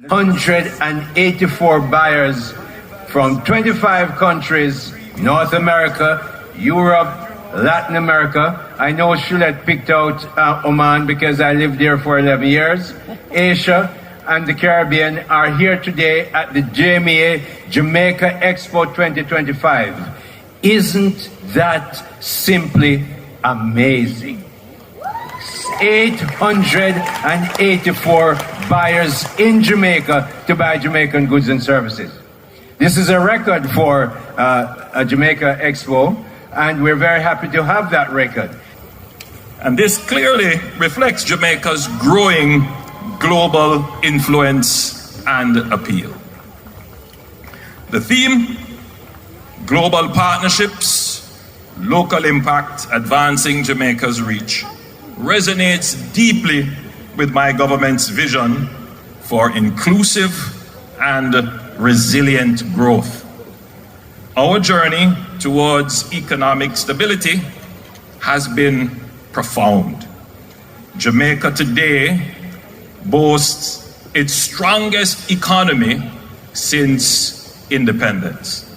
184 buyers from 25 countries, North America, Europe, Latin America. I know Shulette picked out Oman because I lived there for 11 years. Asia and the Caribbean are here today at the JMA Jamaica Expo 2025. Isn't that simply amazing? 884 buyers in Jamaica to buy Jamaican goods and services. This is a record for a Jamaica Expo, and we're very happy to have that record. And this clearly reflects Jamaica's growing global influence and appeal. The theme, global partnerships, local impact, advancing Jamaica's reach, resonates deeply with my government's vision for inclusive and resilient growth. Our journey towards economic stability has been profound. Jamaica today boasts its strongest economy since independence.